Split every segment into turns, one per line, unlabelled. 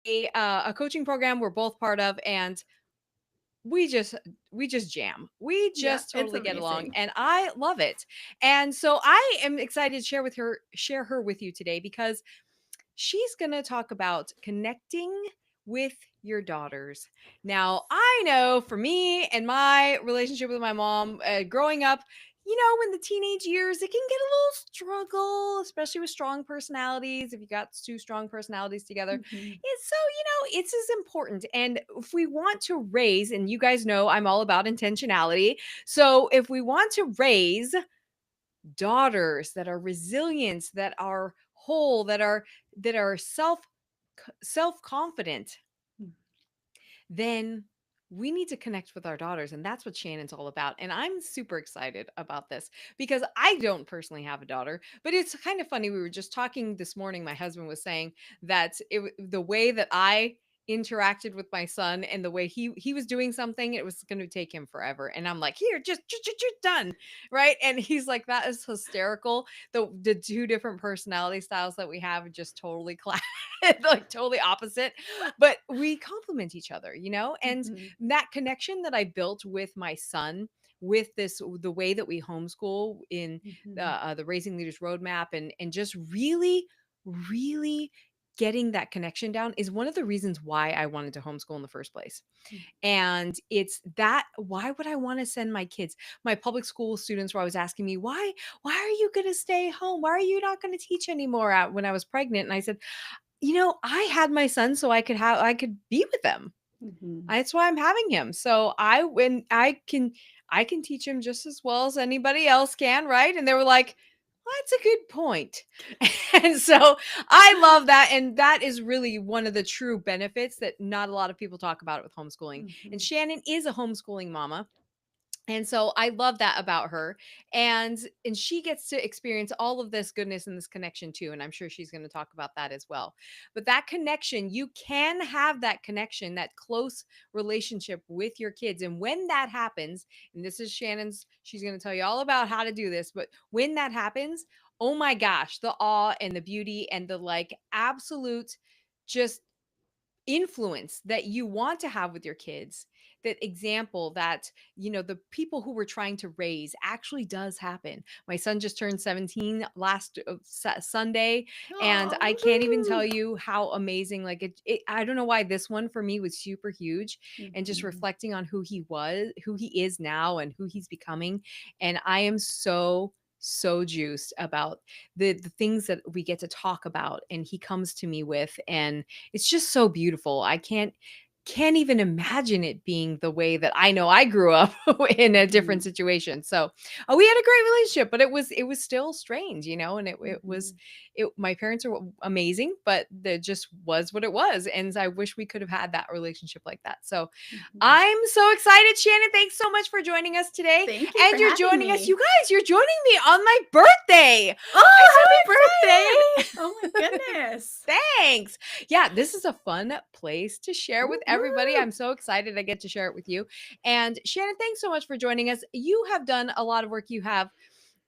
a coaching program we're both part of, and we just we just jam. We
Yeah,
just
it's
totally get along,
amazing.
and I love it. And so I am excited to share her with you today because she's going to talk about connecting with your daughters. Now, I know for me and my relationship with my mom, growing up, in the teenage years, it can get a little struggle, especially with strong personalities. If you got two strong personalities together,
Mhm.
it's so, it's as important. And if we want to raise, and you guys know I'm all about intentionality. So if we want to raise daughters that are resilient, that are whole, that are self-confident,
Mm.
then we need to connect with our daughters, and that's what Shannon's all about. And I'm super excited about this because I don't personally have a daughter, but it's kind of funny. We were just talking this morning. My husband was saying that the way that I interacted with my son and the way he was doing something, it was going to take him forever, and I'm like, here, just done, right? And he's like, that is hysterical. The two different personality styles that we have are just totally clash, like totally opposite, but we complement each other, and
Mhm.
that connection that I built with my son, with the way that we homeschool in
Mhm.
the Raising Leaders Roadmap, and just really, really getting that connection down is one of the reasons why I wanted to homeschool in the first place.
Mm.
And it's that, why would I want to send my kids? My public school students were always asking me, why are you going to stay home? Why are you not going to teach anymore when I was pregnant? And I said, I had my son so I could be with them.
Mhm.
That's why I'm having him. So I can teach him just as well as anybody else can, right? And they were like, well, that's a good point. And so I love that. And that is really one of the true benefits that not a lot of people talk about with homeschooling. And
Mhm.
Shannon is a homeschooling mama, and so I love that about her. And she gets to experience all of this goodness and this connection too, and I'm sure she's going to talk about that as well. But that connection, you can have that connection, that close relationship with your kids. And when that happens, and this is Shannon's, she's going to tell you all about how to do this, but when that happens, oh my gosh, the awe and the beauty and the like absolute just influence that you want to have with your kids, that example that the people who we're trying to raise actually does happen. My son just turned 17 last Sunday, and
Aw,
I can't even tell
woohoo.
you how amazing, like I don't know why this one for me was super huge, and just
Mhm.
reflecting on who he is now and who he's becoming. And I am so juiced about the things that we get to talk about and he comes to me with, and it's just so beautiful. I can't even imagine it being the way that I know I grew up in a different
Mhm.
situation. So, we had a great relationship, but it was still strange, and it was
Mhm.
it my parents are amazing, but it just was what it was, and I wish we could have had that relationship like that. So,
Mhm.
I'm so excited, Shannon. Thanks so much for joining us today.
Thank you for
And you're
having
joining us, you
me.
guys, you're joining me on my birthday. I'm
Oh,
so
happy
excited.
birthday. Oh my goodness.
Thanks. Yeah, this is a fun place to share with
Woo
everybody.
woo.
I'm so excited I get to share it with you. And Shannon, thanks so much for joining us. You have done a lot of work. You have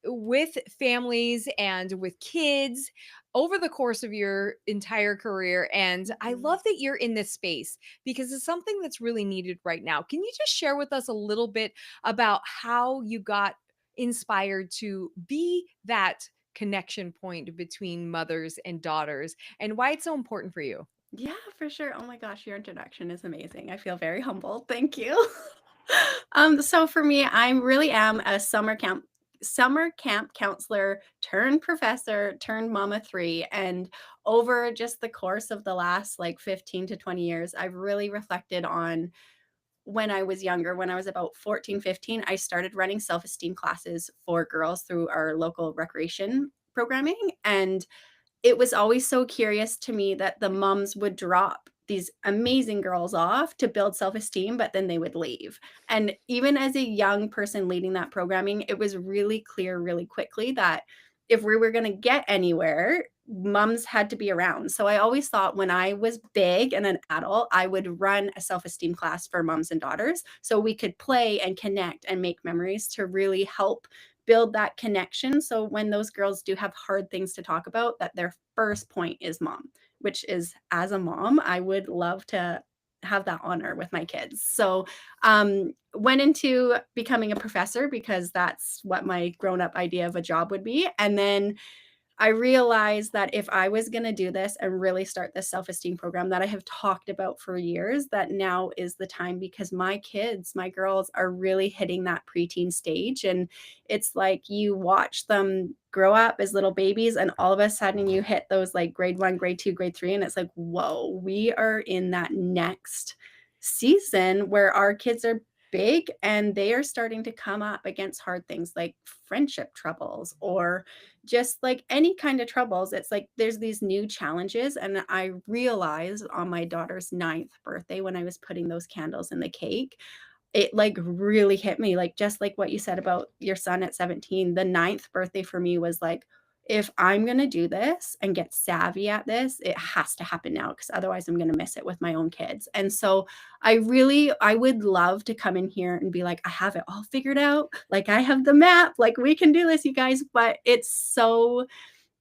with families and with kids over the course of your entire career. And I
Mhm.
love that you're in this space because it's something that's really needed right now. Can you just share with us a little bit about how you got inspired to be that connection point between mothers and daughters and why it's so important for you?
Yeah, for sure. Oh my gosh, your introduction is amazing. I feel very humbled. Thank you. So for me, I really am a summer camp counselor turned professor turned mama three. And over just the course of the last like 15 to 20 years, I've really reflected on when I was younger, when I was about 14, 15, I started running self-esteem classes for girls through our local recreation programming. And it was always so curious to me that the moms would drop these amazing girls off to build self-esteem, but then they would leave. And even as a young person leading that programming, it was really clear really quickly that if we were going to get anywhere, moms had to be around. So I always thought when I was big and an adult, I would run a self-esteem class for moms and daughters so we could play and connect and make memories to really help build that connection. So when those girls do have hard things to talk about, that their first point is mom. which is as a mom, I would love to have that honor with my kids. So, went into becoming a professor because that's what my grown up idea of a job would be. And then I realized that if I was going to do this and really start this self esteem program that I have talked about for years, that now is the time because my kids, my girls are really hitting that preteen stage. And it's like you watch them grow up as little babies, and all of a sudden you hit those like grade one, grade two, grade three. And it's like, whoa, we are in that next season where our kids are big and they are starting to come up against hard things like friendship troubles or just like any kind of troubles. It's like there's these new challenges. And I realized on my daughter's ninth birthday when I was putting those candles in the cake, it like really hit me. Like just like what you said about your son at 17, the ninth birthday for me was like, if I'm going to do this and get savvy at this, it has to happen now because otherwise I'm going to miss it with my own kids. And so I would love to come in here and be like, I have it all figured out. Like I have the map, like we can do this, you guys. But it's so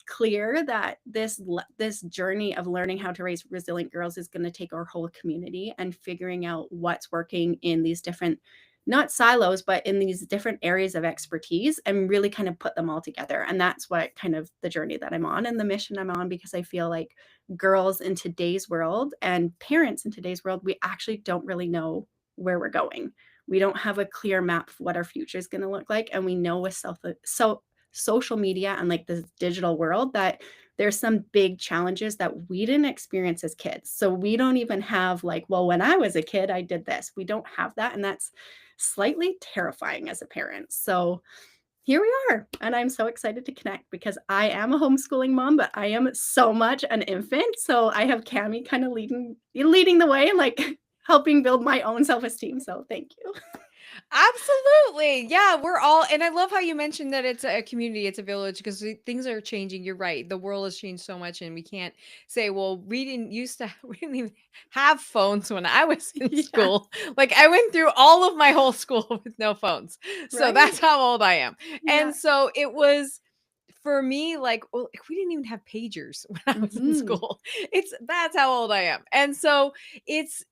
clear that this journey of learning how to raise resilient girls is going to take our whole community and figuring out what's working in these different, not silos, but in these different areas of expertise and really kind of put them all together. And that's what kind of the journey that I'm on and the mission I'm on, because I feel like girls in today's world and parents in today's world, we actually don't really know where we're going. We don't have a clear map of what our future is going to look like. And we know with social media and like this digital world that there's some big challenges that we didn't experience as kids. So we don't even have like, well, when I was a kid, I did this. We don't have that. And that's slightly terrifying as a parent. So here we are. And I'm so excited to connect because I am a homeschooling mom, but I am so much an infant. So I have Cami kind of leading the way and like helping build my own self-esteem. So thank you.
Absolutely. Yeah, we're all and I love how you mentioned that it's a community, it's a village because things are changing. You're right. The world has changed so much and we can't say, well, we didn't used to we didn't even have phones when I was in
Yeah.
school. Like I went through all of my whole school with no phones. So
Right.
that's how old I am.
Yeah.
And so it was for me like, well, we didn't even have pagers when I was in
Hmm.
school. It's that's how old I am. And so it's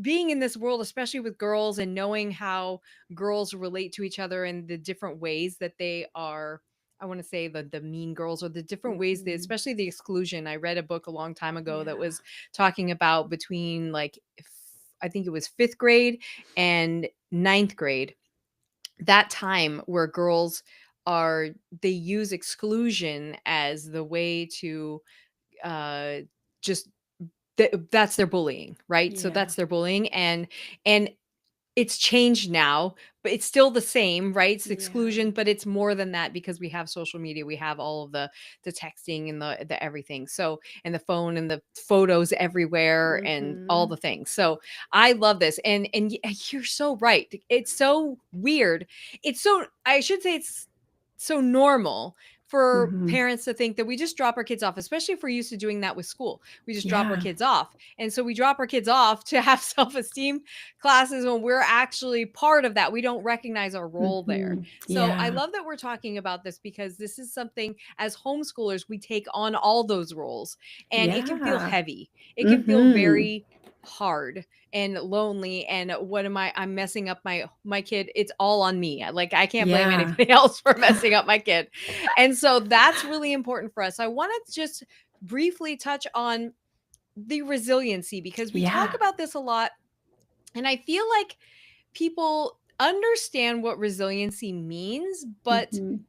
being in this world, especially with girls and knowing how girls relate to each other and the different ways that they are, I want to say the mean girls or the different ways that,
Mhm.
especially the exclusion. I read a book a long time ago that
Yeah.
was talking about between like, I think it was fifth grade and ninth grade, that time where girls are, they use exclusion as the way to uh, just that's their bullying, right? So
Yeah.
that's their bullying and it's changed now, but it's still the same, right? It's
Yeah.
exclusion, but it's more than that because we have social media, we have all of the texting and the everything. So and the phone and the photos everywhere and all
Mhm.
the things. So I love this. You're so right. It's so weird. It's so I should say it's so normal for
Mhm.
parents to think that we just drop our kids off, especially if we're used to doing that with school. We just drop our
Yeah.
kids off. And so we drop our kids off to have self-esteem classes when we're actually part of that. We don't recognize our role there.
Mhm.
So I
Yeah.
love that we're talking about this because this is something as homeschoolers, we take on all those roles and it can feel
Yeah.
heavy. It can feel
Mhm.
very hard and lonely and what am I'm messing up my kid, it's all on me, like I can't blame
Yeah.
anybody else for messing up my kid. And so that's really important for us. I want to just briefly touch on the resiliency because we talk
Yeah.
about this a lot and I feel like people understand what resiliency means, but
Mhm.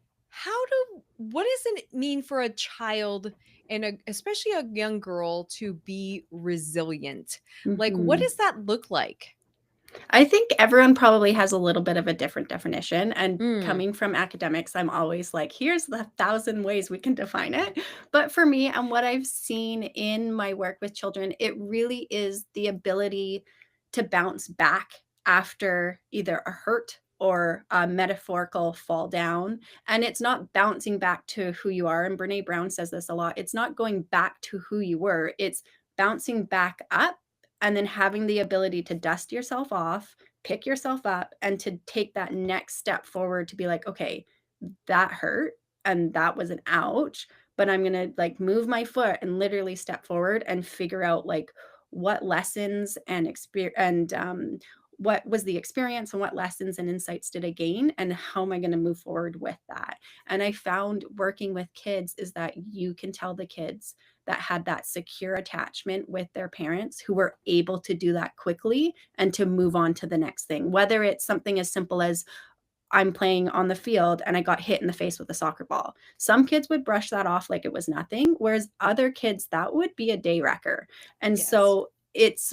what does it mean for a child and especially a young girl to be resilient? Like, what
Mhm.
does that look like?
I think everyone probably has a little bit of a different definition. And
Mm,
coming from academics, I'm always like, here's the thousand ways we can define it. But for me, and what I've seen in my work with children, it really is the ability to bounce back after either a hurt or a metaphorical fall down. And it's not bouncing back to who you are. And Brene Brown says this a lot. It's not going back to who you were, it's bouncing back up and then having the ability to dust yourself off, pick yourself up, and to take that next step forward to be like, okay, that hurt and that was an ouch, but I'm going to like move my foot and literally step forward and figure out like what lessons and experience and what was the experience and what lessons and insights did I gain and how am I going to move forward with that. And I found working with kids is that you can tell the kids that had that secure attachment with their parents who were able to do that quickly and to move on to the next thing, whether it's something as simple as I'm playing on the field and I got hit in the face with a soccer ball. Some kids would brush that off like it was nothing, whereas other kids that would be a day wrecker. And
Yes.
so it's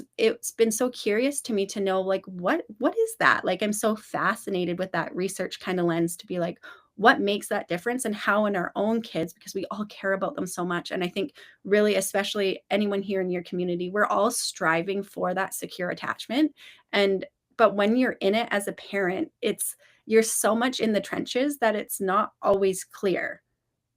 been so curious to me to know like what is that? Like I'm so fascinated with that research kind of lens to be like what makes that difference and how in our own kids because we all care about them so much and I think really especially anyone here in your community we're all striving for that secure attachment and but when you're in it as a parent it's you're so much in the trenches that it's not always clear.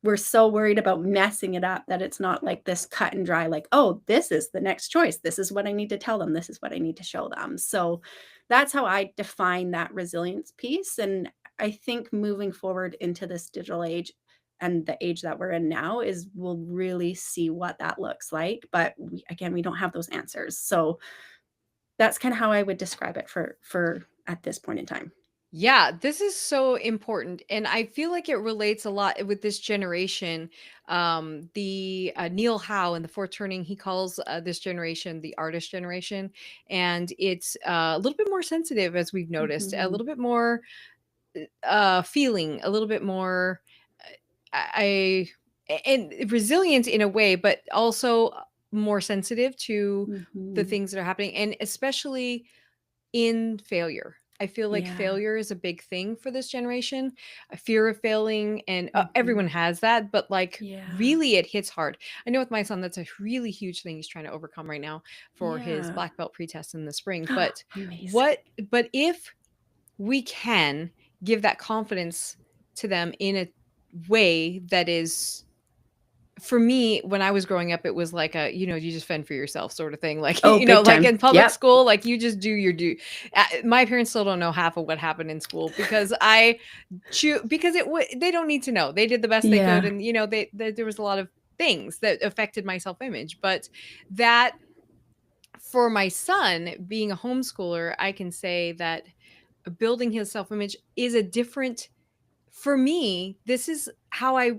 We're so worried about messing it up that it's not like this cut and dry, like, oh, this is the next choice. This is what I need to tell them. This is what I need to show them. So that's how I define that resilience piece. And I think moving forward into this digital age and the age that we're in now is we'll really see what that looks like. But again, we don't have those answers. So that's kind of how I would describe it for at this point in time.
Yeah, this is so important, and I feel like it relates a lot with this generation. The Neil Howe in the Fourth Turning, he calls this generation the artist generation, and it's a little bit more sensitive, as we've noticed, a
Mhm.
little bit more feeling, a little bit more. I and resilient in a way, but also more sensitive to the
Mhm.
things that are happening, and especially in failure. I feel like
Yeah.
failure is a big thing for this generation, a fear of failing, and everyone
Mhm.
has that, but like
Yeah.
really it hits hard. I know with my son, that's a really huge thing he's trying to overcome right now for his
Yeah.
black belt pretest in the spring. But
Amazing.
what, but if we can give that confidence to them in a way that is for me, when I was growing up, it was like a, you just fend for yourself sort of thing. Like,
Oh, big
like
time.
in public
Yep.
school, like you just do your due. My parents still don't know half of what happened in school because because they don't need to know. They did the best they could.
Yeah.
And, there was a lot of things that affected my self image. But that for my son being a homeschooler, I can say that building his self image is a different for me, this is how I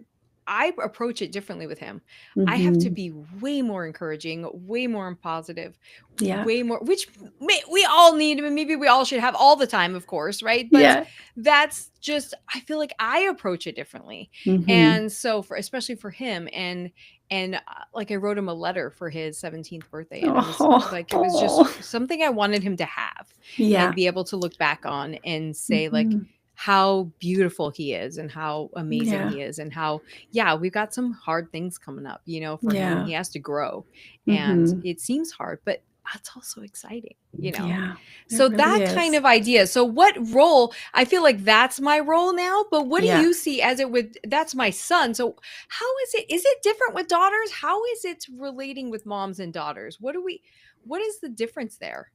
approach it differently with him. I have to
Mhm.
be way more encouraging, way more positive,
Yep.
way more which we all need, and maybe we all should have all the time, of course, right? But
Yeah.
that's just I feel like I approach it differently.
Mhm.
And so for especially for him and like I wrote him a letter for his 17th birthday and
Oh.
it was just
Oh.
something I wanted him to have and
Yeah.
be able to look back on and say like
Mhm.
how beautiful he is and how amazing
Yeah.
he is and how yeah we've got some hard things coming up for him
Yeah.
he has to grow and
Mhm.
it seems hard but that's also exciting.
Yeah. It
So
really
that kind
is.
of idea, so what role I feel like that's my role now, but what do
Yeah.
you see as it would that's my son, so how is it different with daughters, how is it relating with moms and daughters, what is the difference there?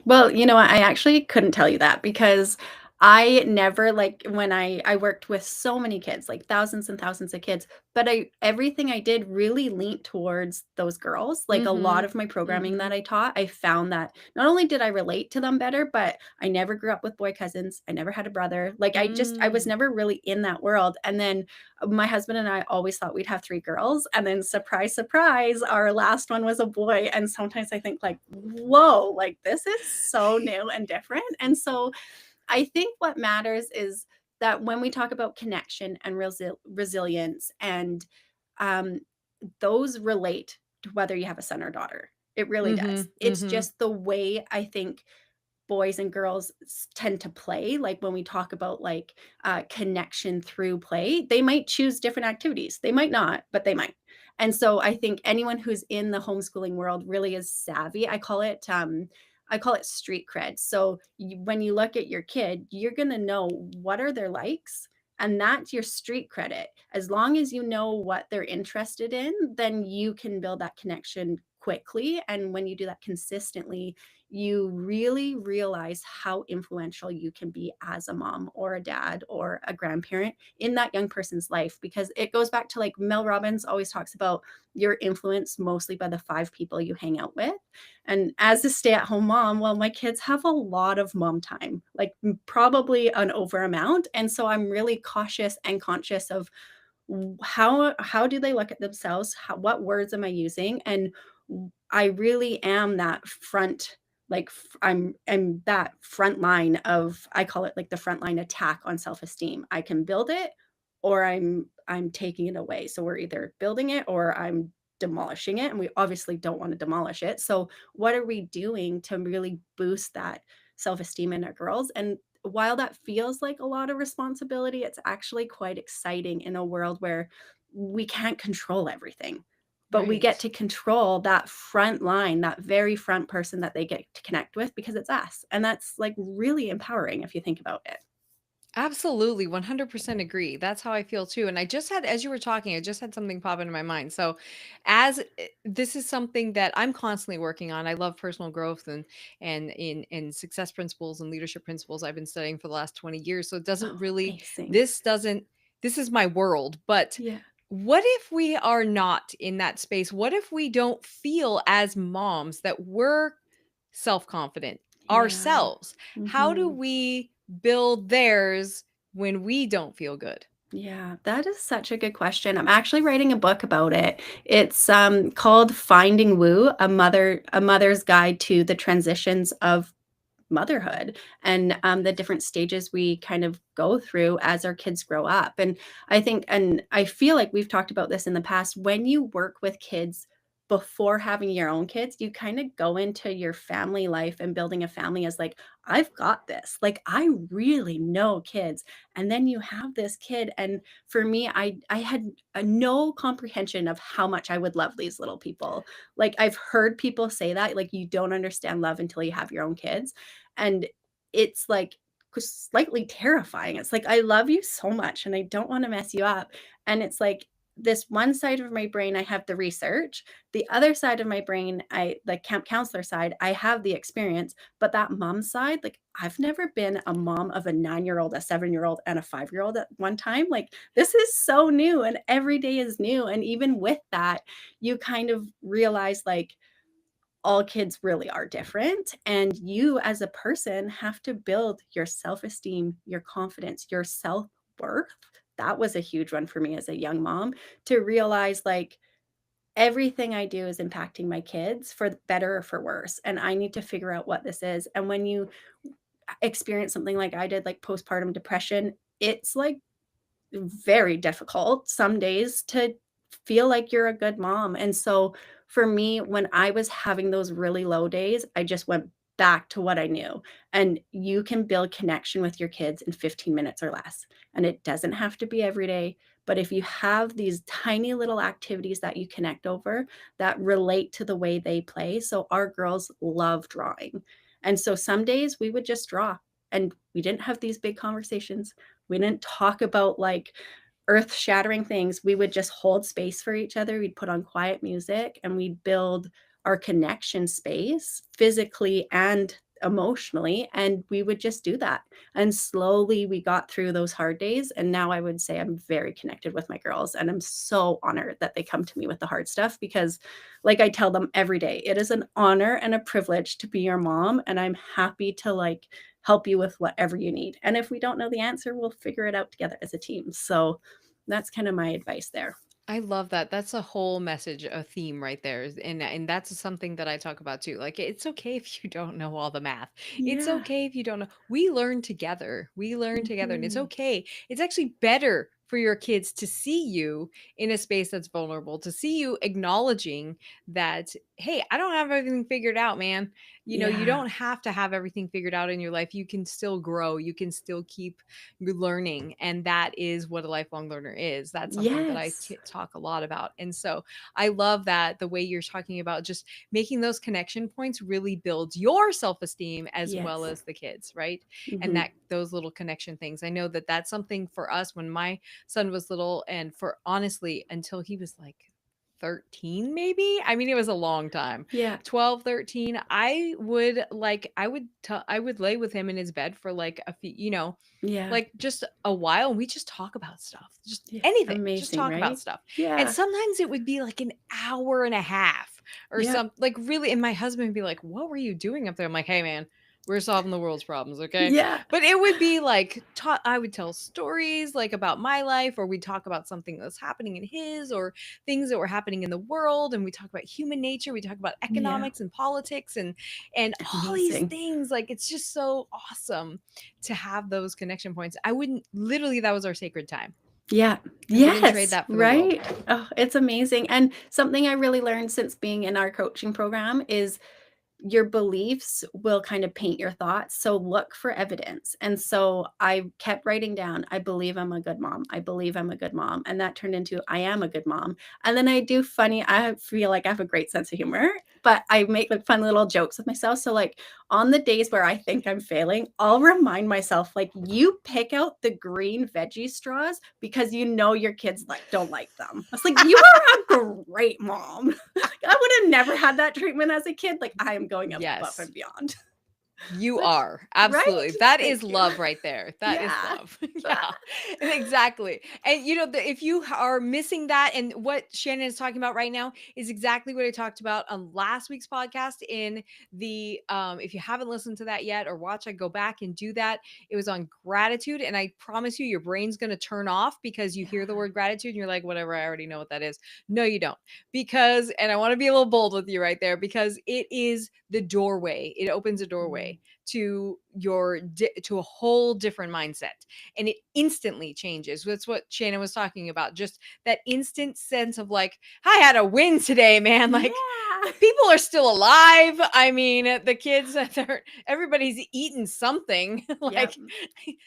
Well, you know what? I actually couldn't tell you that because I never like when I worked with so many kids, like thousands and thousands of kids, but I everything I did really leaned towards those girls. Like a lot
Mhm.
of my programming that
Mhm.
I taught, I found that not only did I relate to them better, but I never grew up with boy cousins. I never had a brother. Like I was
Mm.
never really in that world. And then my husband and I always thought we'd have three girls. And then surprise, surprise, our last one was a boy. And sometimes I think like, whoa, like this is so new and different. And so I think what matters is that when we talk about connection and resilience and um, those relate to whether you have a son or daughter. It really does.
Mhm.
It's
Mhm.
just the way I think boys and girls tend to play like when we talk about like connection through play they might choose different activities they might not but they might and so I think anyone who's in the homeschooling world really is savvy I call it street cred so when you look at your kid you're going to know what are their likes and that's your street credit as long as you know what they're interested in then you can build that connection quickly and when you do that consistently you really realize how influential you can be as a mom or a dad or a grandparent in that young person's life, because it goes back to, like, Mel Robbins always talks about you're influenced mostly by the 5 people you hang out with. And as a stay-at-home mom, well, my kids have a lot of mom time, like, probably an over amount, and so I'm really cautious and conscious of how do they look at themselves? What words am I using? And I really am that front, like I'm that front line of, I call it like the front line attack on self-esteem. I can build it or I'm taking it away. So we're either building it or I'm demolishing it, and we obviously don't want to demolish it. So what are we doing to really boost that self-esteem in our girls? And while that feels like a lot of responsibility, it's actually quite exciting in a world where we can't control everything. But we get
Right.
to control that front line, that very front person that they get to connect with, because it's us. And that's like really empowering if you think about it.
Absolutely, 100% agree. That's how I feel too. And I just had, as you were talking, I just had something pop into my mind. So, this is something that I'm constantly working on. I love personal growth and in success principles and leadership principles. I've been studying for the last 20 years. So it doesn't
Oh,
really,
amazing.
this doesn't, this is my world. But
Yeah.
what if we are not in that space? What if we don't feel as moms that we're self confident
Yeah.
ourselves? How do
Mhm.
we build theirs when we don't feel good?
Yeah, that is such a good question. I'm actually writing a book about it. It's called Finding Woo, a mother's guide to the transitions of motherhood, and the different stages we kind of go through as our kids grow up. And I think, and I feel like we've talked about this in the past, when you work with kids before having your own kids, you kind of go into your family life and building a family as like, I've got this. Like, I really know kids. And then you have this kid. And for me, I had no comprehension of how much I would love these little people. Like, I've heard people say that, like, you don't understand love until you have your own kids. And it's like slightly terrifying. It's like, I love you so much and I don't want to mess you up. And it's like, this one side of my brain, I have the research. The other side of my brain, the camp counselor side, I have the experience. But that mom side, like, I've never been a mom of a 9-year old, a 7-year old, and a 5-year old at one time. Like, this is so new and every day is new. And even with that, you kind of realize, like, all kids really are different. And you, as a person, have to build your self esteem, your confidence, your self worth. That was a huge one for me as a young mom, to realize, like, everything I do is impacting my kids for better or for worse. And I need to figure out what this is. And when you experience something like I did, like postpartum depression, it's like very difficult some days to feel like you're a good mom. And so for me, when I was having those really low days, I just went back to what I knew. And you can build connection with your kids in 15 minutes or less. And it doesn't have to be every day. But if you have these tiny little activities that you connect over that relate to the way they play. So our girls love drawing. And so some days we would just draw, and we didn't have these big conversations. We didn't talk about like earth shattering things. We would just hold space for each other. We'd put on quiet music and we'd build our connection space physically and emotionally. And we would just do that. And slowly we got through those hard days. And now I would say I'm very connected with my girls. And I'm so honored that they come to me with the hard stuff, because, like, I tell them every day, it is an honor and a privilege to be your mom. And I'm happy to, like, help you with whatever you need. And if we don't know the answer, we'll figure it out together as a team. So that's kind of my advice there.
I love that. That's a whole message, a theme right there. And that's something that I talk about too. Like, it's okay if you don't know all the math. It's
Yeah.
okay if you don't know. We learn together. We learn together, and it's
Mhm.
okay. It's actually better for your kids to see you in a space that's vulnerable, to see you acknowledging that, hey, I don't have everything figured out, man. You
Yeah.
don't have to have everything figured out in your life. You can still grow. You can still keep learning, and that is what a lifelong learner is. That's something that I
Yes.
talk a lot about. And so I love that the way you're talking about just making those connection points really builds your self-esteem as well
Yes.
as the kids, right? And
Mhm.
that those little connection things, I know that that's something for us when my son was little, and for honestly until he was like 13 maybe. I mean, it was a long time.
Yeah.
12, 13. I would lay with him in his bed for like a few,
Yeah.
like just a while, and we just talk about stuff. Just
Yeah.
anything. Just
Amazing,
talk about
right?
stuff. And
Yeah.
sometimes it would be like an hour and a half or
Yeah.
some like really, and my husband would be like, "What were you doing up there?" I'm like, "Hey man, we're solving the world's problems, okay?"
Yeah.
But it would be like I would tell stories like about my life, or we'd talk about something that's happening in his, or things that were happening in the world, and we talk about human nature, we talk about
Yeah.
economics and politics and all these
Amazing.
things. Like it's just so awesome to have those connection points. I wouldn't literally that was our sacred time.
Yeah.
I wouldn't trade
Yes,
that for the world.
right? Oh, it's amazing, and something I really learned since being in our coaching program is your beliefs will kind of paint your thoughts. So look for evidence. And so I kept writing down, I believe I'm a good mom. I believe I'm a good mom. And that turned into, I am a good mom. And then I do funny, I feel like I have a great sense of humor, but I make like fun little jokes with myself. So, like, on the days where I think I'm failing, I'll remind myself, like, you pick out the green veggie straws because you know your kids don't like them. I was like, you are a great mom. I would have never had that treatment as a kid. Like, I am going above
Yes.
and beyond.
You
Which,
are.
right?
Absolutely. That
Thank
is
you.
love right there. That is
Yeah.
love. Yeah. Exactly. And if you are missing that, and what Shannon is talking about right now is exactly what I talked about on last week's podcast in the if you haven't listened to that yet or watch, I go back and do that. It was on gratitude, and I promise you your brain's going to turn off because you hear the
Yeah.
word gratitude and you're like, whatever, I already know what that is. No, you don't. Because, and I want to be a little bold with you right there, because it is the doorway. It opens a doorway
Mm.
to to a whole different mindset, and it instantly changes. That's what Shannon was talking about, just that instant sense of like, I had a win today, man. Like,
Yeah.
people are still alive. I mean, the kids, everybody's eating something.
Yep.
Like,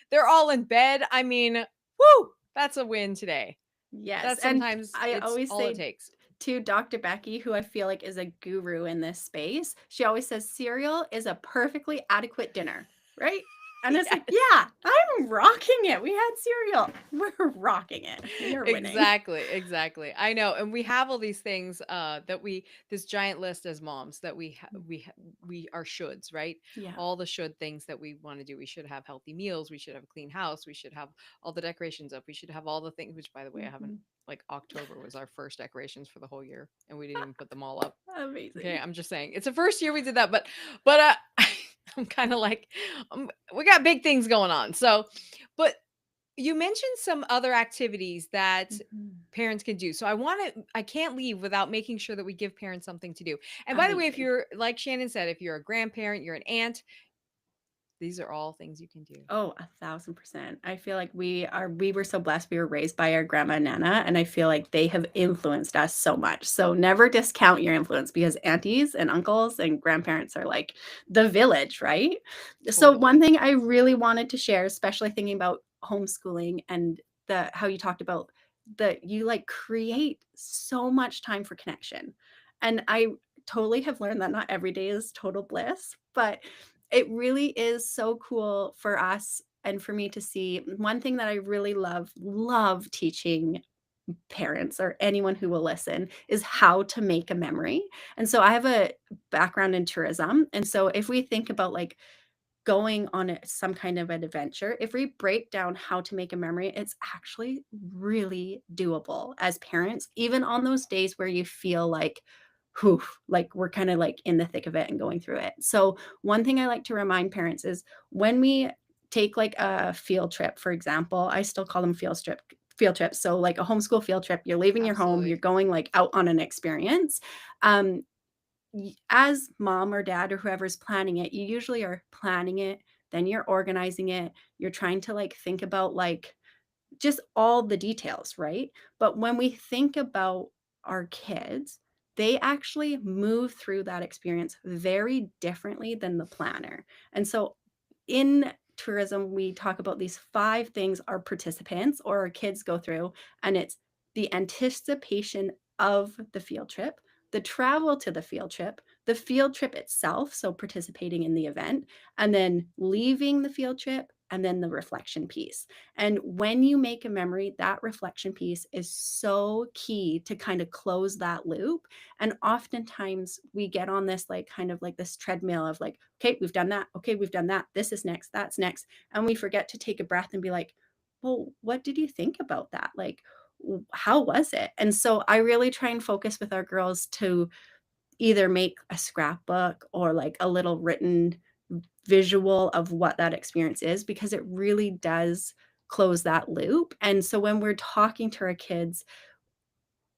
they're all in bed. I mean, whoo, that's a win today.
Yes.
That's
And
sometimes
I
it's
always
all it
say
takes.
to Dr. Becky, who I feel like is a guru in this space, she always says cereal is a perfectly adequate dinner, right? And it's like,
Yes.
yeah, I'm rocking it. We had cereal. We're rocking it. We are winning.
Exactly, exactly. I know, and we have all these things that we this giant list as moms that we are shoulds, right?
Yeah.
All the should things that we want to do. We should have healthy meals. We should have a clean house. We should have all the decorations up. We should have all the things. Which, by the way, I haven't.
Mhm.
Like October was our first decorations for the whole year, and we didn't even put them all up. Okay,
Amazing.
I'm just saying it's the first year we did that, but I'm kind of like we got big things going on. So, but you mentioned some other activities that
Mhm.
parents can do. So I can't leave without making sure that we give parents something to do. And by the way, if
Amazing.
you're like Shannon said, if you're a grandparent, you're an aunt, these are all things you can do.
Oh, 1,000%. I feel like we were so blessed. We were raised by our grandma and nana, and I feel like they have influenced us so much. So never discount your influence because aunties and uncles and grandparents are like the village, right? So one
Totally.
thing I really wanted to share, especially thinking about homeschooling and the how you talked about that you like create so much time for connection. And I totally have learned that not every day is total bliss, but it really is so cool for us and for me to see. One thing that I really love teaching parents or anyone who will listen is how to make a memory. And so I have a background in tourism. And so if we think about like going on some kind of an adventure, if we break down how to make a memory, it's actually really doable as parents, even on those days where you feel like, whew, like we're kind of like in the thick of it and going through it. So, one thing I like to remind parents is when we take like a field trip, for example, I still call them field trips. So like a homeschool field trip, you're leaving your home, you're
Absolutely.
going like out on an experience. Um, as mom or dad or whoever's planning it, you usually are planning it, then you're organizing it, you're trying to like think about like just all the details, right? But when we think about our kids, they actually move through that experience very differently than the planner. And so in tourism, we talk about these five things our participants or our kids go through, and it's the anticipation of the field trip, the travel to the field trip itself, so participating in the event, and then leaving the field trip and then the reflection piece. And when you make a memory, that reflection piece is so key to kind of close that loop. And oftentimes we get on this like kind of like this treadmill of like, okay, we've done that. Okay, we've done that. This is next. That's next. And we forget to take a breath and be like, well, what did you think about that? Like, how was it? And so I really try and focus with our girls to either make a scrapbook or like a little written visual of what that experience is, because it really does close that loop. And so when we're talking to our kids,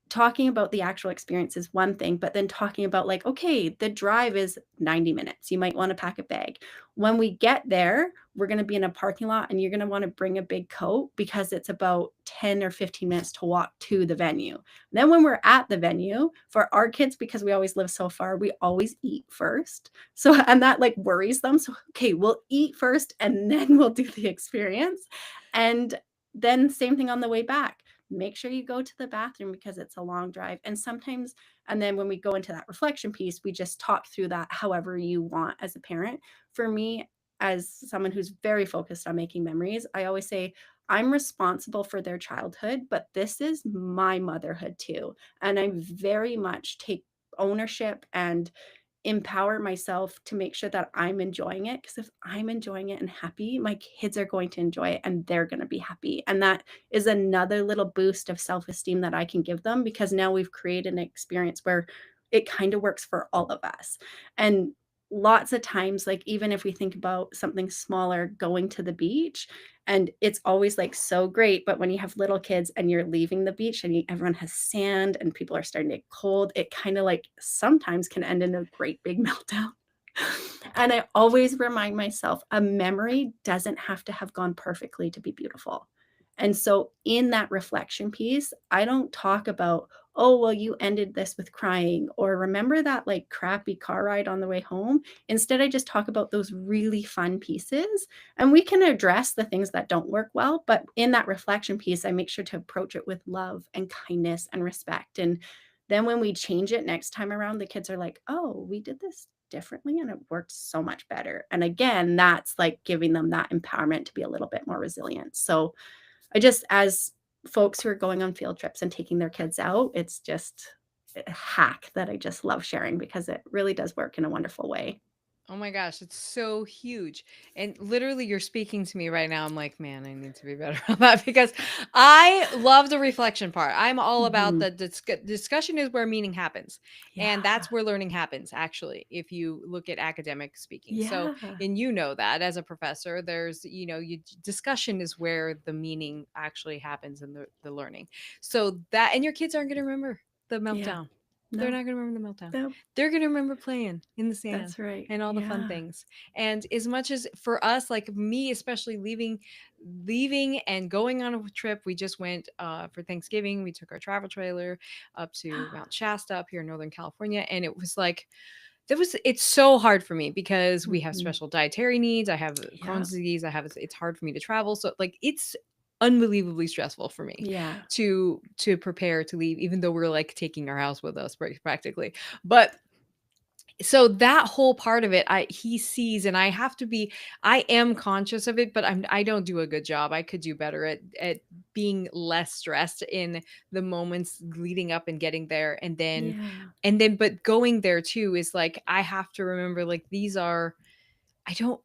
talking about the actual experience is one thing, but then talking about like, okay, the drive is 90 minutes. You might want to pack a bag. When we get there, we're going to be in a parking lot and you're going to want to bring a big coat because it's about 10 or 15 minutes to walk to the venue. Then when we're at the venue, for our kids, because we always live so far, we always eat first. So, and that like worries them. So, okay, we'll eat first and then we'll do the experience. And then same thing on the way back, make sure you go to the bathroom because it's a long drive. And sometimes, and then when we go into that reflection piece, we just talk through that however you want as a parent. For me, as someone who's very focused on making memories, I always say, I'm responsible for their childhood, but this is my motherhood too. And I very much take ownership and empower myself to make sure that I'm enjoying it. Because if I'm enjoying it and happy, my kids are going to enjoy it and they're going to be happy. And that is another little boost of self esteem that I can give them, because now we've created an experience where it kind of works for all of us. And lots of times, like even if we think about something smaller, going to the beach, and it's always like so great, but when you have little kids and you're leaving the beach and everyone has sand and people are starting to get cold, it kind of like sometimes can end in a great big meltdown. And I always remind myself, a memory doesn't have to have gone perfectly to be beautiful. And so in that reflection piece, I don't talk about, oh, well, you ended this with crying, or remember that like crappy car ride on the way home. Instead, I just talk about those really fun pieces, and we can address the things that don't work well. But in that reflection piece, I make sure to approach it with love and kindness and respect. And then when we change it next time around, the kids are like, oh, we did this differently and it worked so much better. And again, that's like giving them that empowerment to be a little bit more resilient. So I just, as folks who are going on field trips and taking their kids out, it's just a hack that I just love sharing because it really does work in a wonderful way.
Oh my gosh, it's so huge. And literally, you're speaking to me right now. I'm like, man, I need to be better on that because I love the reflection part. I'm all about
Mhm.
the discussion is where meaning happens. And
Yeah.
that's where learning happens, actually, if you look at academic speaking. So,
Yeah.
and you know that as a professor, there's, discussion is where the meaning actually happens in the learning. So that, and your kids aren't going to remember the
Yeah.
meltdown. They're
No.
not going to remember the meltdown.
No.
They're going to remember playing in the sand
That's right.
and all the fun
Yeah.
things. And as much as for us, like me, especially leaving and going on a trip, we just went for Thanksgiving. We took our travel trailer up to Mount Shasta up here in Northern California. And it was like, it's so hard for me because we have
Mhm.
special dietary needs. I have
Yeah.
Crohn's disease. It's hard for me to travel. So like it's unbelievably stressful for me
Yeah.
to prepare to leave, even though we're like taking our house with us practically. But so that whole part of it, he sees, and I am conscious of it, but I don't do a good job. I could do better at being less stressed in the moments leading up and getting there.
Yeah.
But going there too is like I have to remember, like, these are I don't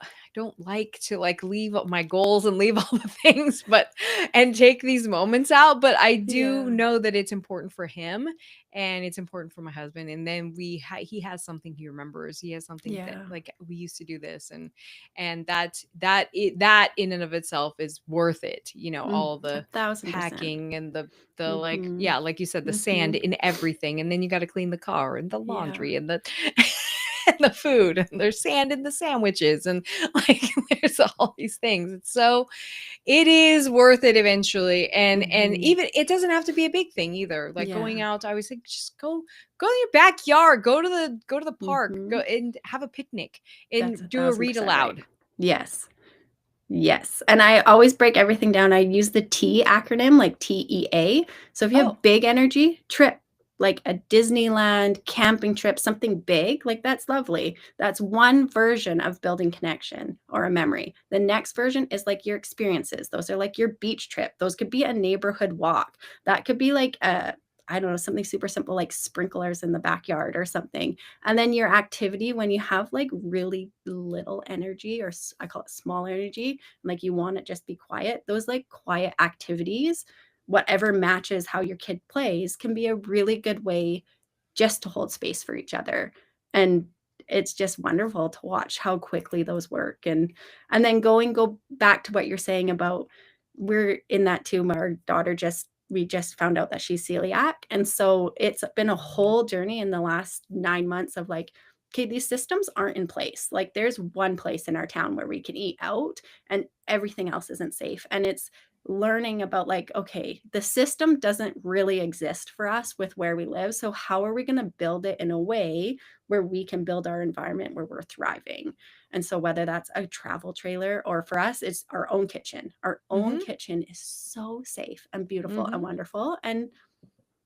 like to like leave my goals and leave all the things, but and take these moments out, but I do
Yeah.
know that it's important for him and it's important for my husband. And then he has something he remembers. He has something that
Yeah.
like we used to do this, and that in and of itself is worth it. All the
1,000%.
packing and the like,
Mhm.
yeah, like you said, the sand
Mhm.
in everything, and then you got to clean the car and the
Yeah.
laundry and the and the food, and there's sand in the sandwiches, and like there's all these things. It is worth it eventually. And
Mhm.
even it doesn't have to be a big thing either. Like going
Yeah.
out, I always think just go to your backyard, go to the park, go
Mhm.
and have a picnic
That's
and do a read
1,000% right.
aloud.
Yes. Yes. And I always break everything down. I use the T acronym, like TEA. So if you
Oh,
have big energy, trip. like a Disneyland camping trip, something big, like that's lovely. That's one version of building connection or a memory. The next version is like your experiences. Those are like your beach trip. Those could be a neighborhood walk. That could be like a, I don't know, something super simple like sprinklers in the backyard or something. And then your activity when you have like really little energy, or I call it small energy, like you want to just be quiet, those like quiet activities, whatever matches how your kid plays, can be a really good way just to hold space for each other. And it's just wonderful to watch how quickly those work. And then go back to what you're saying about, we're in that too. Our daughter we just found out that she's celiac. And so it's been a whole journey in the last 9 months of like, okay, these systems aren't in place. Like there's one place in our town where we can eat out and everything else isn't safe. And it's learning about like, okay, the system doesn't really exist for us with where we live. So how are we going to build it in a way where we can build our environment where we're thriving? And so whether that's a travel trailer, or for us, it's our own kitchen. Our own
Mhm.
kitchen is so safe and beautiful and
Mhm.
wonderful. And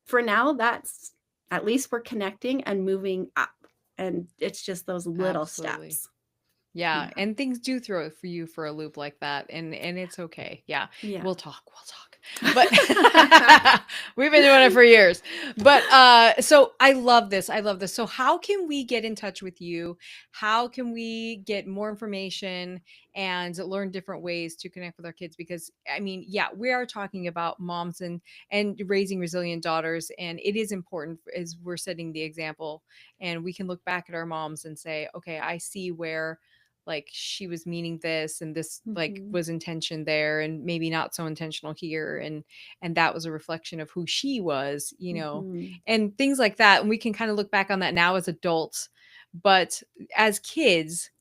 for now, that's, at least we're connecting and moving up. And it's just those little
Absolutely.
steps.
Yeah,
Yeah.
and things do throw for you for a loop like that, and it's okay. Yeah,
Yeah.
we'll talk. But we've been doing it for years. But so I love this. I love this. So how can we get in touch with you? How can we get more information and learn different ways to connect with our kids? Because I mean, yeah, we are talking about moms and raising resilient daughters, and it is important as we're setting the example, and we can look back at our moms and say, okay, I see where like she was meaning this and this like
Mhm.
was intention there and maybe not so intentional here, and that was a reflection of who she was,
Mhm.
and things like that, and we can kind of look back on that now as adults, but as kids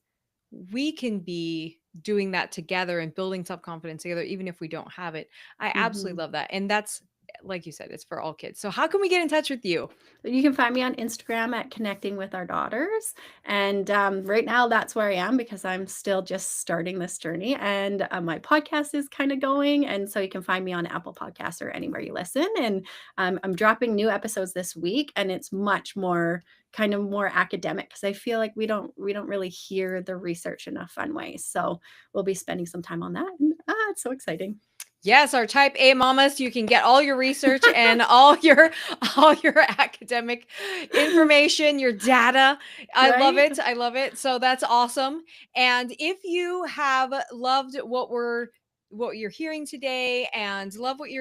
we can be doing that together and building self-confidence together even if we don't have it. I absolutely
Mhm.
love that, and that's like you said, it's for all kids. So how can we get in touch with you?
You can find me on Instagram at Connecting with Our Daughters. And right now, that's where I am because I'm still just starting this journey. And my podcast is kind of going. And so you can find me on Apple Podcasts or anywhere you listen. And I'm dropping new episodes this week. And it's much more kind of more academic because I feel like we don't really hear the research in a fun way. So we'll be spending some time on that. And, it's so exciting.
Yes, our type A mamas, you can get all your research and all your academic information, your data. I love
Right?
it. I love it. So that's awesome. And if you have loved what you're hearing today and love what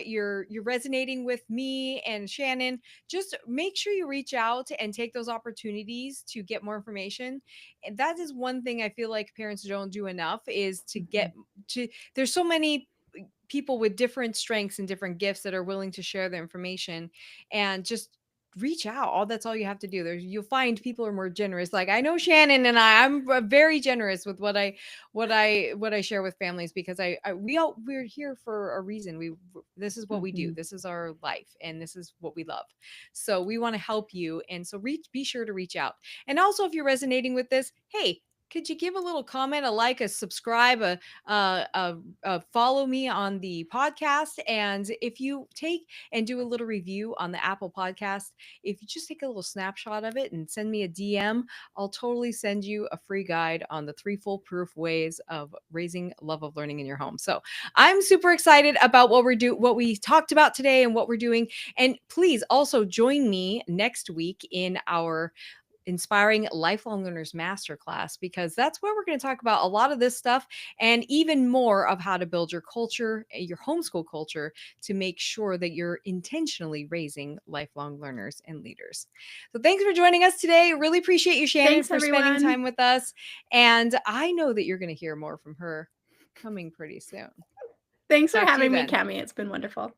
you're resonating with me and Shannon, just make sure you reach out and take those opportunities to get more information. And that is one thing I feel like parents don't do enough is to get
Mhm.
to there's so many people with different strengths and different gifts that are willing to share their information, and just reach out. That's all you have to do. You'll find people are more generous. Like I know Shannon and I'm very generous with what I share with families, because we're here for a reason. This is what we do.
Mhm.
This is our life and this is what we love. So we want to help you, and so be sure to reach out. And also if you're resonating with this, hey, could you give a little comment, a like, a subscribe, follow me on the podcast. And if you take and do a little review on the Apple podcast, if you just take a little snapshot of it and send me a DM, I'll totally send you a free guide on the 3 foolproof ways of raising love of learning in your home. So I'm super excited about what we talked about today and what we're doing. And please also join me next week in our Inspiring Lifelong Learners Masterclass, because that's where we're going to talk about a lot of this stuff and even more of how to build your culture, your homeschool culture, to make sure that you're intentionally raising lifelong learners and leaders. So, thanks for joining us today. Really appreciate you, Shannon,
Thanks,
for spending
everyone.
time with us. And I know that you're going to hear more from her coming pretty soon.
Thanks for
Talk to you
having me,
then.
Cami. It's been wonderful.